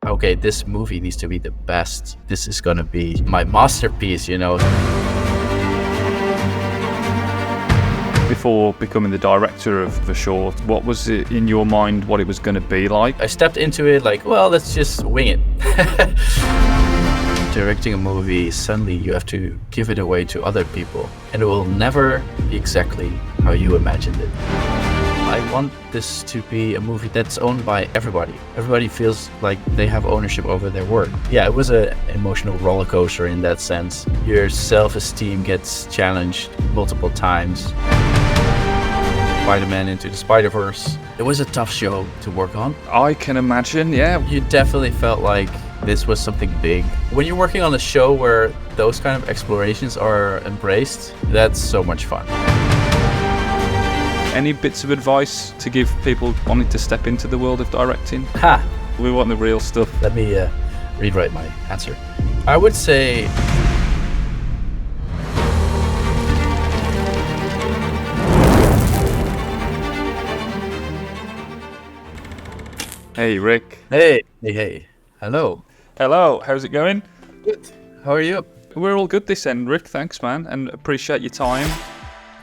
okay, this movie needs to be the best. This is gonna be my masterpiece, you know. Before becoming the director of the short, what was it in your mind what it was going to be like? I stepped into it like, well, let's just wing it. Directing a movie, suddenly you have to give it away to other people, and it will never be exactly how you imagined it. I want this to be a movie that's owned by everybody. Everybody feels like they have ownership over their work. Yeah, it was an emotional roller coaster in that sense. Your self-esteem gets challenged multiple times. Spider-Man Into the Spider-Verse. It was a tough show to work on. I can imagine, yeah. You definitely felt like this was something big. When you're working on a show where those kind of explorations are embraced, that's so much fun. Any bits of advice to give people wanting to step into the world of directing? Ha! We want the real stuff. Let me rewrite my answer. I would say Hey, Rik. Hey. Hello. Hello, how's it going? Good. How are you? We're all good this end, Rik. Thanks, man, and appreciate your time.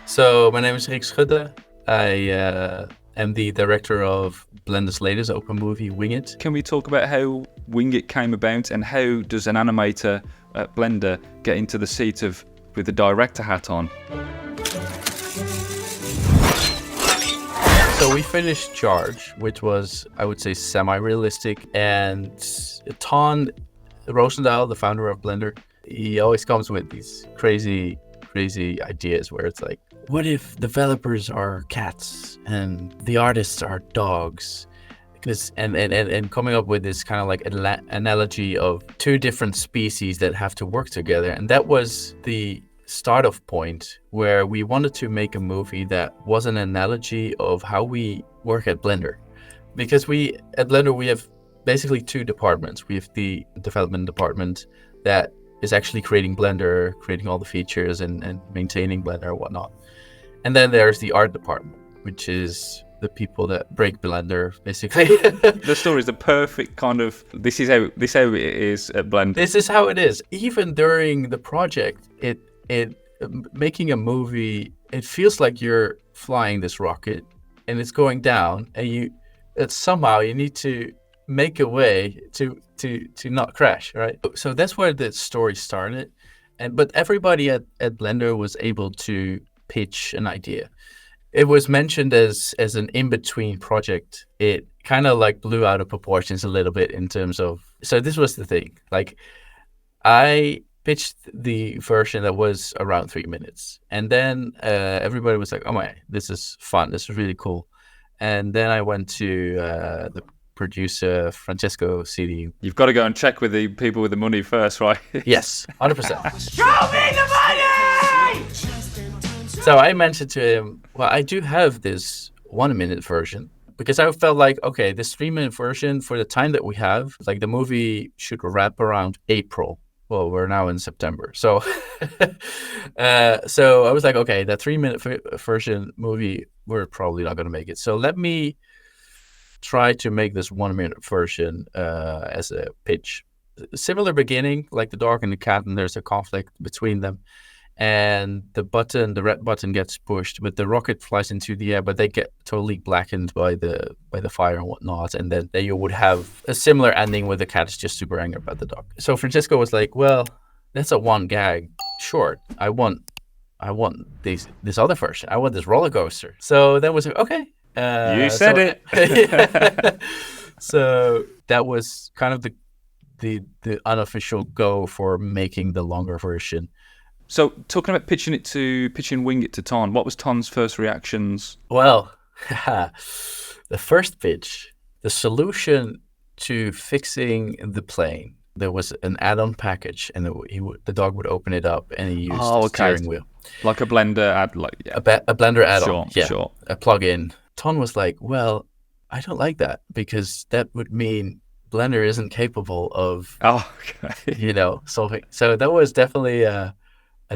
So, my name is Rik Schutte. I am the director of Blender's latest open movie, Wing It. Can we talk about how Wing It came about, and how does an animator at Blender get into the seat of with the director hat on? So we finished Charge, which was, I would say, semi-realistic, and Ton Roosendaal, the founder of Blender, he always comes with these crazy ideas where it's like, what if developers are cats and the artists are dogs? Because and coming up with this kind of like analogy of two different species that have to work together, and that was the start-off point where we wanted to make a movie that was an analogy of how we work at Blender. Because at Blender we have basically two departments. We have the development department that is actually creating Blender, creating all the features and maintaining Blender and whatnot. And then there's the art department, which is the people that break Blender, basically. The story is the perfect kind of, this is how it is at Blender. This is how it is. Even during the project, it making a movie, it feels like you're flying this rocket and it's going down, and somehow you need to make a way to not crash, right? So that's where the story started, but everybody at Blender was able to pitch an idea. It was mentioned as an in-between project. It kind of like blew out of proportions a little bit in terms of, so this was the thing, like I pitched the version that was around 3 minutes, and then everybody was like, oh my, this is fun, this is really cool. And then I went to the producer Francesco CD. You've got to go and check with the people with the money first, right? Yes, 100%. Show me the money! So I mentioned to him, well, I do have this 1 minute version, because I felt like, okay, this 3 minute version for the time that we have, like the movie should wrap around April. Well, we're now in September. So so I was like, okay, that 3 minute version movie, we're probably not going to make it. So let me try to make this 1 minute version as a pitch. Similar beginning, like the dog and the cat, and there's a conflict between them. And the red button gets pushed, but the rocket flies into the air, but they get totally blackened by the fire and whatnot. And then you would have a similar ending where the cat is just super angry about the dog. So Francesco was like, well, that's a one gag short. I want this other version. I want this roller coaster. So that was okay. You said it. So that was kind of the unofficial go for making the longer version. So talking about pitching Wing It to Ton, what was Ton's first reactions? Well, the first pitch, the solution to fixing the plane, there was an add-on package, and the dog would open it up, and he used the steering wheel. Like a Blender a Blender add-on, sure. A plug-in. Ton was like, well, I don't like that, because that would mean Blender isn't capable of, solving. So that was definitely a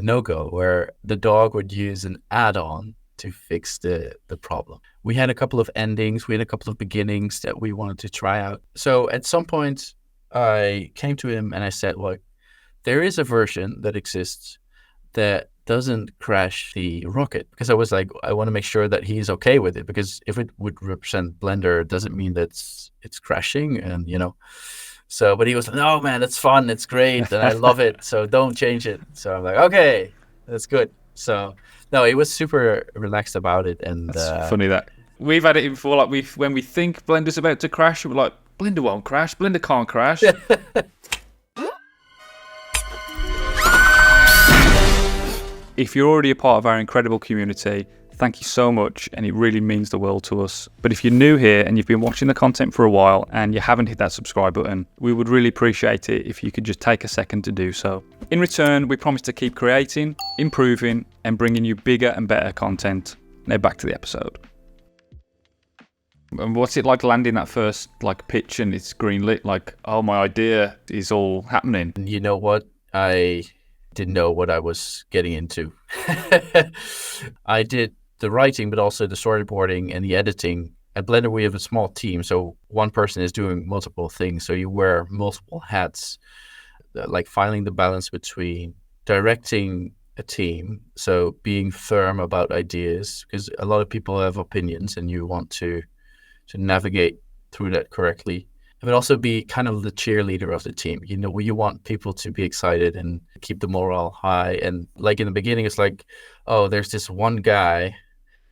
no-go, where the dog would use an add-on to fix the problem. We had a couple of endings, we had a couple of beginnings that we wanted to try out. So at some point, I came to him and I said, like, there is a version that exists that doesn't crash the rocket, because I was like, I want to make sure that he's okay with it, because if it would represent Blender, it doesn't mean that it's crashing, and So, but he was like, no, man, it's fun, it's great, and I love it. So don't change it. So I'm like, okay, that's good. So no, he was super relaxed about it, and That's funny that we've had it before. Like when we think Blender's about to crash, we're like, Blender won't crash. Blender can't crash. If you're already a part of our incredible community, thank you so much, and it really means the world to us. But if you're new here and you've been watching the content for a while and you haven't hit that subscribe button, we would really appreciate it if you could just take a second to do so. In return, we promise to keep creating, improving, and bringing you bigger and better content. Now back to the episode. And what's it like landing that first pitch and it's green lit? Like, oh, my idea is all happening. You know what? I didn't know what I was getting into. I did the writing, but also the storyboarding and the editing. At Blender, we have a small team, so one person is doing multiple things. So you wear multiple hats, like finding the balance between directing a team, so being firm about ideas, because a lot of people have opinions and you want to navigate through that correctly. But also be kind of the cheerleader of the team. You want people to be excited and keep the morale high. And like in the beginning, it's like, oh, there's this one guy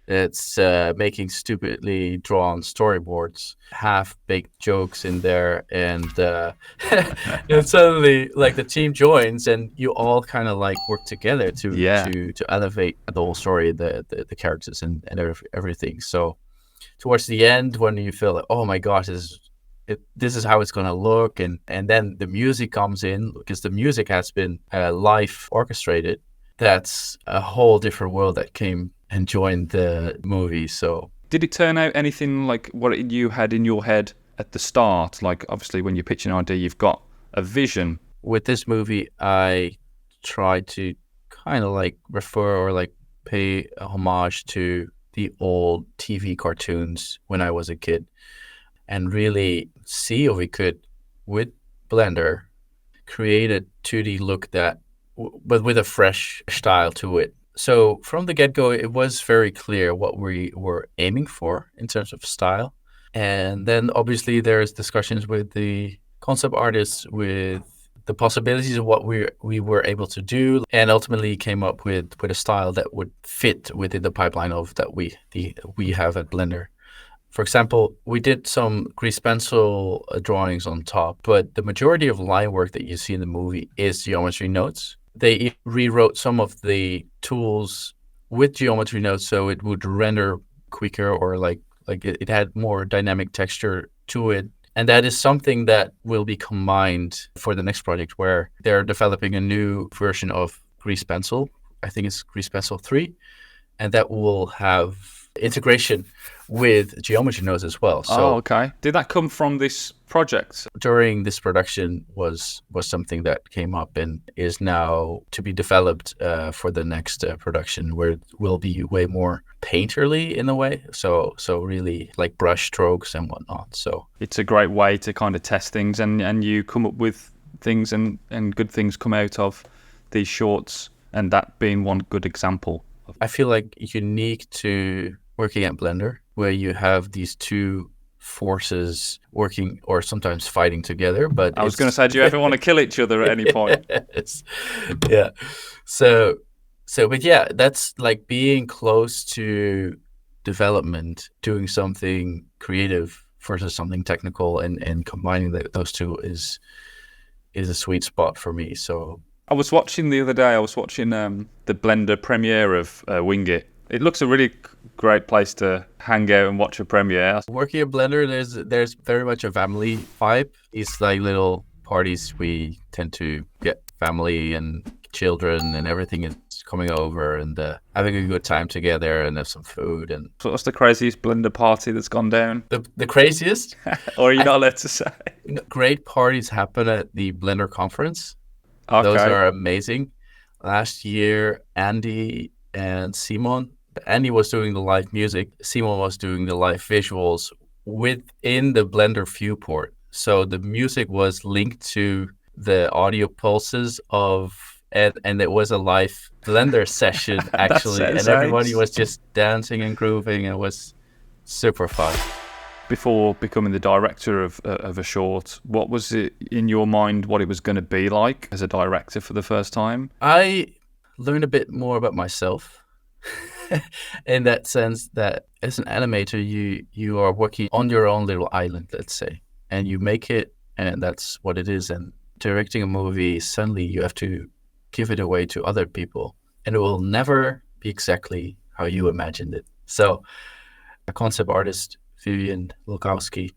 that's making stupidly drawn storyboards, half-baked jokes in there, and and suddenly like the team joins and you all kind of like work together to elevate the whole story, the characters and everything. So towards the end, when you feel like, oh my gosh, this is how it's going to look, and then the music comes in, because the music has been live orchestrated. That's a whole different world that came and joined the movie. So did it turn out anything like what you had in your head at the start? Like, obviously when you're pitching an idea, you've got a vision. With this movie, I tried to kind of like refer or like pay a homage to the old TV cartoons when I was a kid, and really see if we could, with Blender, create a 2D look but with a fresh style to it. So from the get-go, it was very clear what we were aiming for in terms of style. And then obviously there's discussions with the concept artists, with the possibilities of what we were able to do, and ultimately came up with a style that would fit within the pipeline of that we have at Blender. For example, we did some grease pencil drawings on top, but the majority of line work that you see in the movie is geometry nodes. They rewrote some of the tools with geometry nodes so it would render quicker, or like it had more dynamic texture to it. And that is something that will be combined for the next project, where they're developing a new version of grease pencil. I think it's grease pencil 3, and that will have integration with geometry nodes as well. So, okay. Did that come from this project? During this production was something that came up and is now to be developed for the next production, where it will be way more painterly in a way. So really like brush strokes and whatnot. So it's a great way to kind of test things, and you come up with things and good things come out of these shorts, and that being one good example. I feel like unique to working at Blender, where you have these two forces working or sometimes fighting together. But I was going to say, do you ever want to kill each other at any point? Yeah. So, but yeah, that's like being close to development, doing something creative versus something technical, and combining those two is a sweet spot for me. So I was watching the other day. The Blender premiere of Wing It. It looks a really great place to hang out and watch a premiere. Working at Blender, there's very much a family vibe. It's like little parties. We tend to get family and children and everything is coming over and having a good time together, and have some food. And so what's the craziest Blender party that's gone down? The craziest? Or are you not allowed to say? Great parties happen at the Blender conference. Okay. Those are amazing. Last year, Andy and Simon. Andy was doing the live music. Simon was doing the live visuals within the Blender viewport. So the music was linked to the audio pulses of, and it was a live Blender session actually, and everybody was just dancing and grooving. It was super fun. Before becoming the director of a short, what was it in your mind, what it was going to be like as a director for the first time? I learned a bit more about myself in that sense that as an animator, you are working on your own little island, let's say, and you make it, and that's what it is. And directing a movie, suddenly you have to give it away to other people, and it will never be exactly how you imagined it. So a concept artist, Vivian Lukowski,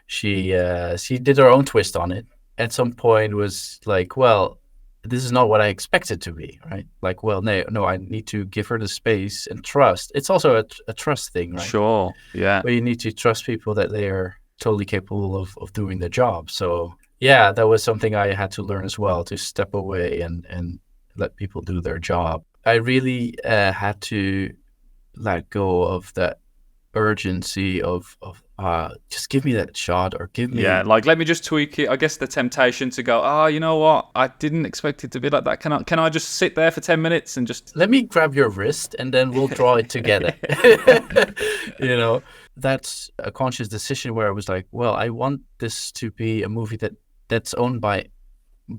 she did her own twist on it. At some point was like, well, this is not what I expected to be, right? Like, well, no, I need to give her the space and trust. It's also a trust thing, right? Sure, yeah. But you need to trust people that they are totally capable of doing their job. So yeah, that was something I had to learn as well, to step away and let people do their job. I really had to let go of that urgency of just give me that shot, or give me like, let me just tweak it. I guess the temptation to go, you know what, I didn't expect it to be like that. Can I just sit there for 10 minutes and just let me grab your wrist and then we'll draw it together. You know, that's a conscious decision where I was like, well, I want this to be a movie that's owned by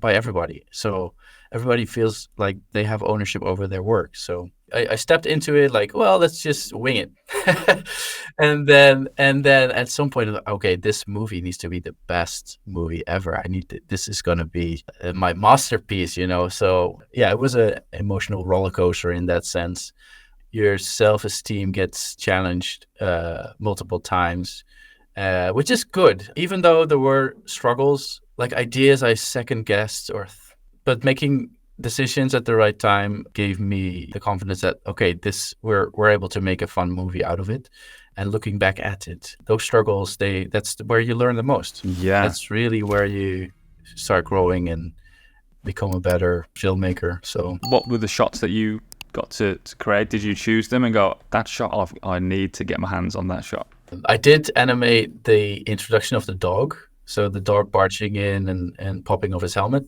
everybody, so everybody feels like they have ownership over their work. So I stepped into it like, well, let's just wing it. and then at some point, okay, this movie needs to be the best movie ever. This is going to be my masterpiece, you know? So yeah, it was an emotional roller coaster in that sense. Your self-esteem gets challenged multiple times, which is good. Even though there were struggles, like ideas I second guessed, but making decisions at the right time gave me the confidence that, okay, we're able to make a fun movie out of it. And looking back at it, those struggles, that's where you learn the most. Yeah, that's really where you start growing and become a better filmmaker. So what were the shots that you got to create? Did you choose them and go, that shot, I need to get my hands on that shot? I did animate the introduction of the dog. So the dog barging in and popping off his helmet.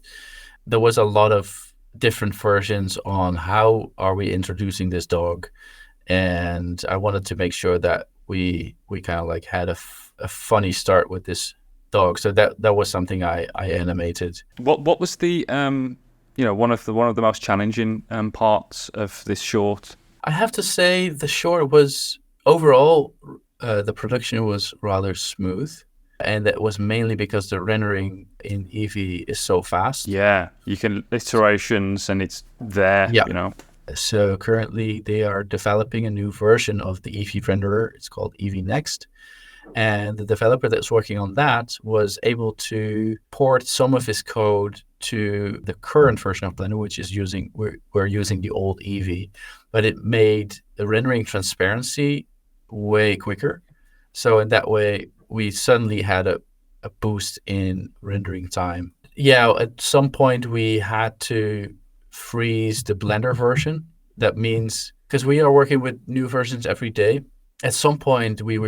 There was a lot of different versions on how are we introducing this dog. And I wanted to make sure that we kind of like had a funny start with this dog. So that was something I animated. What was the one of the most challenging parts of this short? I have to say the short was overall the production was rather smooth. And that was mainly because the rendering in Eevee is so fast. Yeah, you can iterations and it's there, yeah. You know. So currently they are developing a new version of the Eevee renderer. It's called Eevee Next. And the developer that's working on that was able to port some of his code to the current version of Blender, which is we're using the old Eevee, but it made the rendering transparency way quicker. So in that way, we suddenly had a boost in rendering time. Yeah, at some point we had to freeze the Blender version. That means, because we are working with new versions every day, at some point when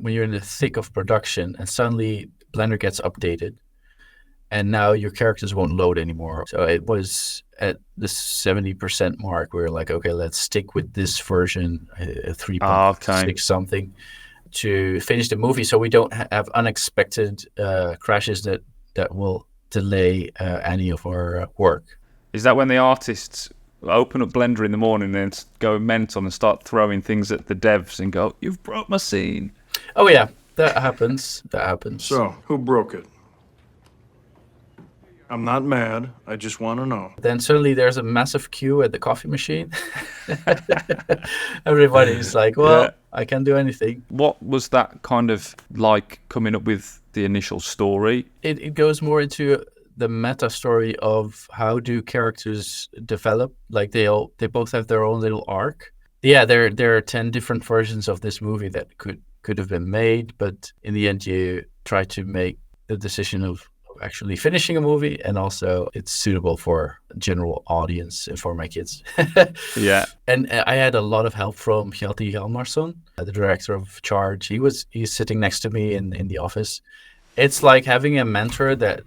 you're in the thick of production and suddenly Blender gets updated and now your characters won't load anymore. So it was at the 70% mark. We were like, okay, let's stick with this version, 3.6 something, to finish the movie, so we don't have unexpected crashes that will delay any of our work. Is that when the artists open up Blender in the morning and then go mental and start throwing things at the devs and go, "You've broke my scene"? Oh yeah, that happens. So, who broke it? I'm not mad. I just want to know. Then suddenly there's a massive queue at the coffee machine. Everybody's like, well, yeah. I can't do anything. What was that kind of like coming up with the initial story? It goes more into the meta story of how do characters develop. Like they both have their own little arc. Yeah, there are 10 different versions of this movie that could have been made, but in the end you try to make the decision of actually finishing a movie, and also it's suitable for general audience and for my kids. Yeah. And I had a lot of help from Hjalti Hjalmarsson, the director of Charge. He's sitting next to me in the office, it's like having a mentor that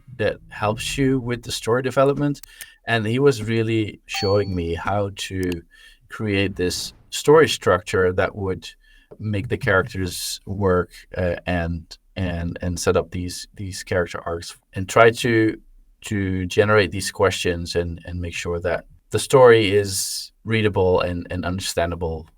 helps you with the story development, and he was really showing me how to create this story structure that would make the characters work, and set up these character arcs, and try to generate these questions, and make sure that the story is readable and understandable.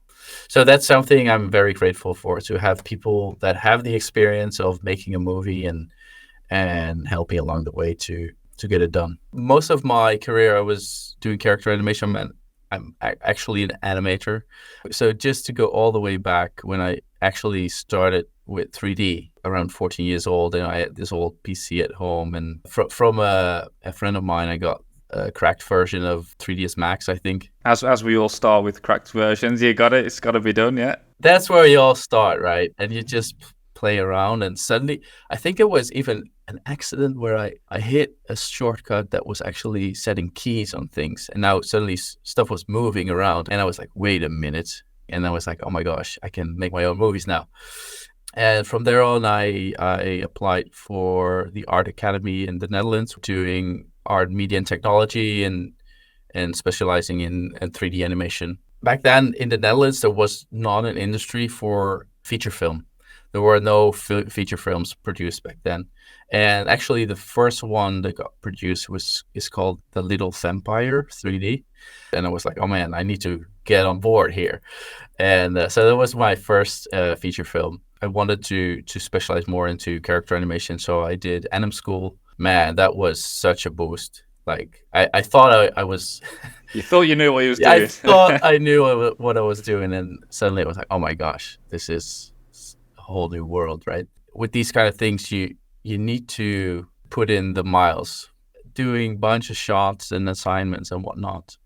So that's something I'm very grateful for, to have people that have the experience of making a movie and help me along the way to get it done. Most of my career, I was doing character animation. I'm actually an animator. So just to go all the way back, when I actually started with 3D around 14 years old, and I had this old PC at home, and from a friend of mine, I got a cracked version of 3ds Max, I think. As we all start with cracked versions, you got it. It's got to be done, yeah. That's where you all start, right? And you just play around, and suddenly, I think it was even an accident where I hit a shortcut that was actually setting keys on things, and now suddenly stuff was moving around, and I was like, wait a minute. And I was like, oh my gosh, I can make my own movies now. And from there on, I applied for the Art Academy in the Netherlands, doing art, media, and technology, and specializing in 3D animation. Back then in the Netherlands, there was not an industry for feature film. There were no feature films produced back then. And actually, the first one that got produced is called The Little Vampire 3D. And I was like, oh man, I need to get on board here. And so that was my first feature film. I wanted to specialize more into character animation, so I did anim school. Man, that was such a boost. Like, I thought I was... You thought you knew what you was doing. I thought I knew what I was doing, and suddenly it was like, oh my gosh, this is a whole new world, right? With these kind of things, you need to put in the miles, doing a bunch of shots and assignments and whatnot.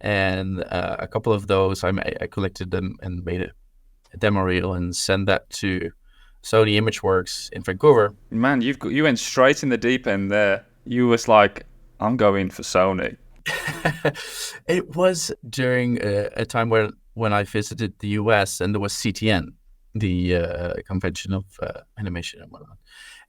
And a couple of those, I collected them and made a demo reel and sent that to Sony ImageWorks in Vancouver. Man, you went straight in the deep end there. You was like, I'm going for Sony. It was during a time when I visited the US, and there was CTN, the convention of animation and whatnot.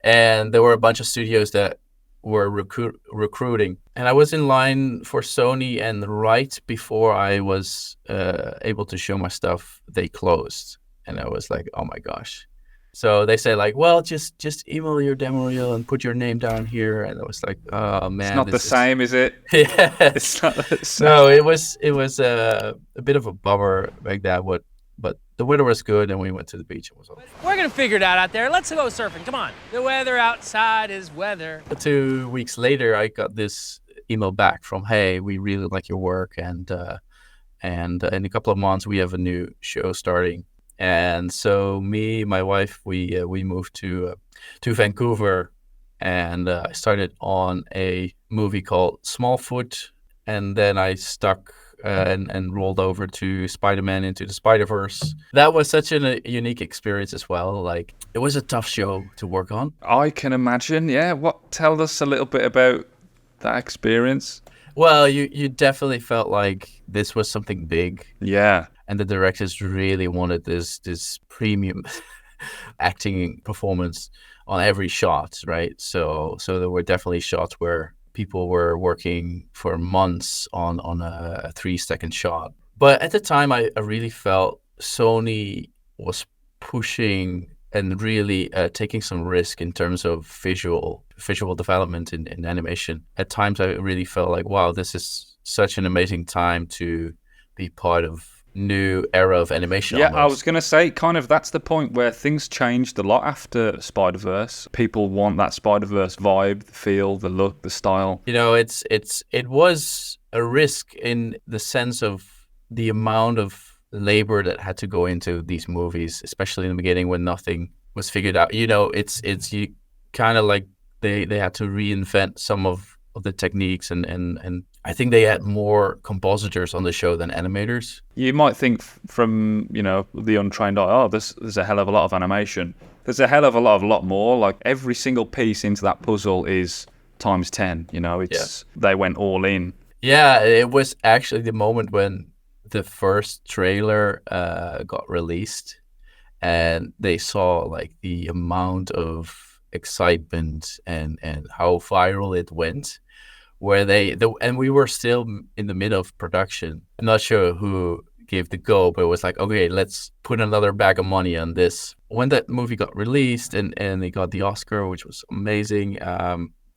And there were a bunch of studios that were recruiting. And I was in line for Sony, and right before I was able to show my stuff, they closed. And I was like, oh my gosh. So they say like, well, just email your demo reel and put your name down here. And I was like, oh man, it's not the same, is it? Yeah, It's not the same. no, it was a bit of a bummer like that. But the weather was good, and we went to the beach. It was all fun. We're gonna figure it out there. Let's go surfing. Come on. The weather outside is weather. 2 weeks later, I got this email back from, hey, we really like your work, and in a couple of months we have a new show starting. And so me, my wife, we moved to Vancouver, and I started on a movie called Smallfoot, and then I stuck and rolled over to Spider-Man Into the Spider-Verse. That was such a unique experience as well. Like, it was a tough show to work on. I can imagine, yeah. Tell us a little bit about that experience. Well, you definitely felt like this was something big. Yeah. And the directors really wanted this premium acting performance on every shot, right? So there were definitely shots where people were working for months on a 3-second shot. But at the time, I really felt Sony was pushing and really taking some risk in terms of visual development in animation. At times, I really felt like, wow, this is such an amazing time to be part of new era of animation. Yeah, almost. I was going to say, kind of, that's the point where things changed a lot after Spider-Verse. People want that Spider-Verse vibe, the feel, the look, the style. You know, it was a risk in the sense of the amount of labor that had to go into these movies, especially in the beginning when nothing was figured out. You know, it's you kind of like they had to reinvent some of the techniques, and I think they had more compositors on the show than animators. You might think from, the untrained eye, oh, there's a hell of a lot of animation. There's a hell of a lot more. Like, every single piece into that puzzle is times 10, They went all in. Yeah, it was actually the moment when the first trailer got released, and they saw like the amount of excitement and how viral it went, where and we were still in the middle of production. I'm not sure who gave the go, but it was like, okay, let's put another bag of money on this. When that movie got released and it got the Oscar, which was amazing,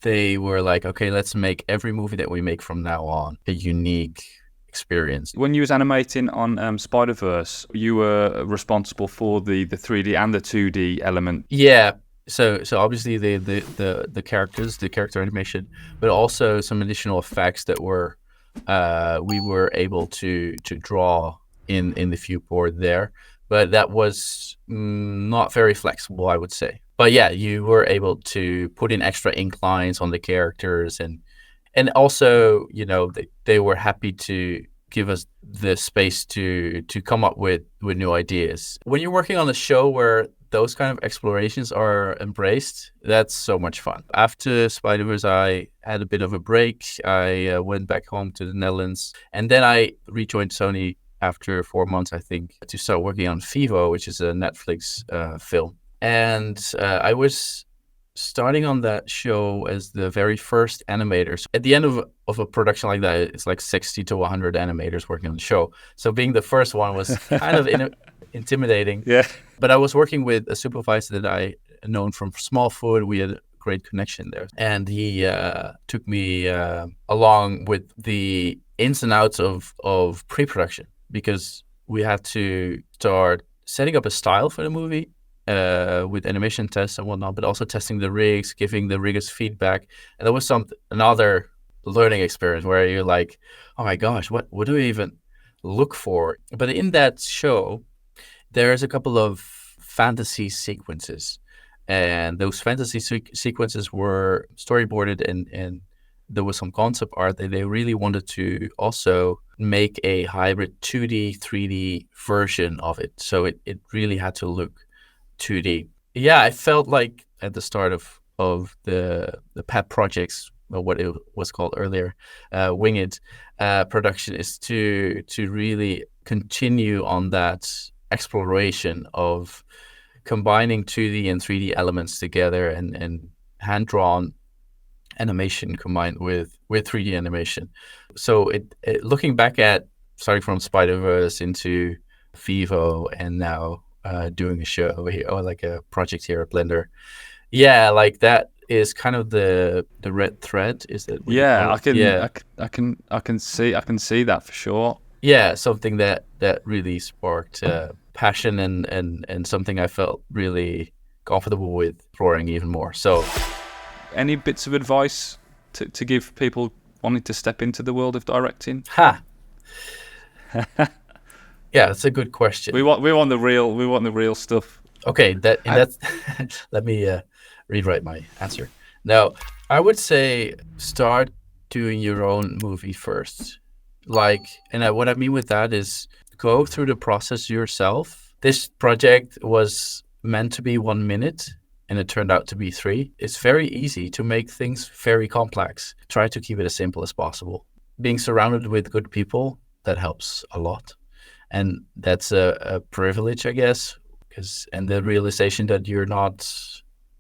they were like, okay, let's make every movie that we make from now on a unique experience. When you was animating on Spider-Verse, you were responsible for the 3D and the 2D element. Yeah. So obviously the characters, the character animation, but also some additional effects that were we were able to draw in the viewport there, but that was not very flexible, I would say. But yeah, you were able to put in extra ink lines on the characters, and also, you know, they were happy to give us the space to come up with new ideas. When you're working on a show where those kind of explorations are embraced, that's so much fun. After Spider-Verse, I had a bit of a break. I went back home to the Netherlands, and then I rejoined Sony after 4 months, I think, to start working on Vivo, which is a Netflix film. And I was starting on that show as the very first animators. At the end of a production like that, it's like 60 to 100 animators working on the show. So being the first one was kind of intimidating. Yeah. But I was working with a supervisor that I known from Smallfoot. We had a great connection there. And he took me along with the ins and outs of pre-production, because we had to start setting up a style for the movie with animation tests and whatnot, but also testing the rigs, giving the riggers feedback. And that was another learning experience where you're like, oh my gosh, what do we even look for? But in that show, there's a couple of fantasy sequences, and those fantasy sequences were storyboarded, and there was some concept art that they really wanted to also make a hybrid 2D, 3D version of it. So it really had to look 2D. Yeah, I felt like at the start of the pet projects, or what it was called earlier, Winged production, is to really continue on that exploration of combining 2D and 3D elements together, and hand-drawn animation combined with 3D animation. So it looking back at starting from Spider-Verse into Vivo, and now doing a show here, or like a project here at Blender. Yeah, like that is kind of the red thread. Is that what you call it? I can see that for sure. Yeah, something that really sparked passion and something I felt really comfortable with exploring even more. So, any bits of advice to give people wanting to step into the world of directing? Yeah, that's a good question. We want the real stuff. Okay, that's let me rewrite my answer. Now, I would say start doing your own movie first. And what I mean with that is go through the process yourself. This project was meant to be 1 minute, and it turned out to be 3. It's very easy to make things very complex. Try to keep it as simple as possible. Being surrounded with good people, that helps a lot. And that's a privilege, I guess, and the realization that you're not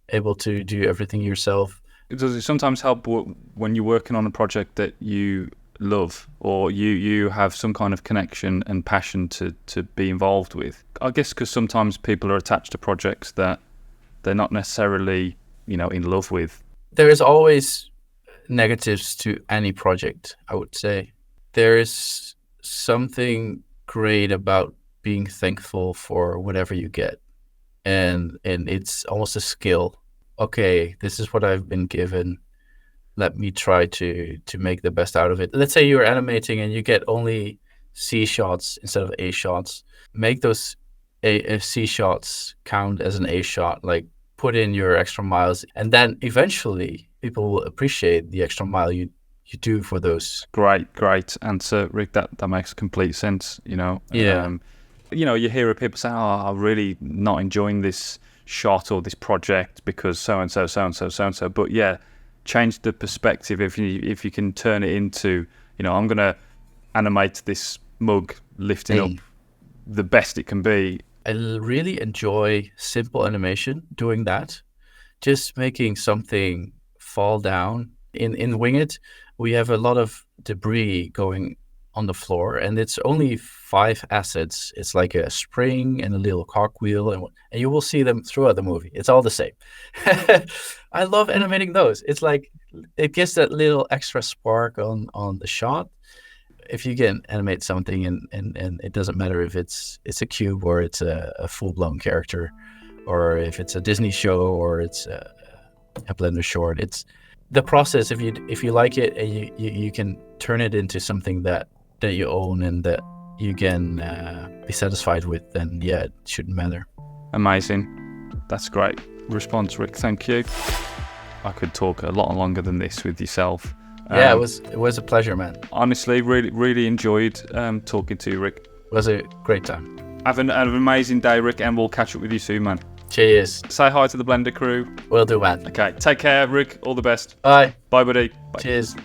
able to do everything yourself. Does it sometimes help when you're working on a project that you love, or you have some kind of connection and passion to be involved with? I guess because sometimes people are attached to projects that they're not necessarily, in love with. There is always negatives to any project, I would say. There is something great about being thankful for whatever you get, and it's almost a skill. Okay, this is what I've been given. Let me try to make the best out of it. Let's say you're animating and you get only C shots instead of A shots. Make those C shots count as an A shot. Like, put in your extra miles, and then eventually people will appreciate the extra mile you do for those. Great answer, Rik. That makes complete sense. Yeah. You hear of people saying, "Oh, I'm really not enjoying this shot or this project because so and so." But yeah, change the perspective. If you can turn it into, I'm gonna animate this mug lifting up the best it can be. I really enjoy simple animation, doing that. just making something fall down. In Wing It, we have a lot of debris going on the floor, and it's only 5 assets. It's like a spring and a little cogwheel, and you will see them throughout the movie. It's all the same. I love animating those. It's like it gives that little extra spark on the shot. If you can animate something, and it doesn't matter if it's a cube or it's a full-blown character, or if it's a Disney show or it's a Blender short, it's the process. If you like it and you can turn it into something that you own and that you can be satisfied with, then yeah, it shouldn't matter. Amazing. That's great response, Rik. Thank you. I could talk a lot longer than this with yourself. Yeah, it was a pleasure, man. Honestly, really enjoyed talking to you, Rik. It was a great time. Have an amazing day, Rik, and we'll catch up with you soon, man. Cheers. Say hi to the Blender crew. Will do, man. Okay, take care, Rik. All the best. Bye. Bye, buddy. Bye. Cheers.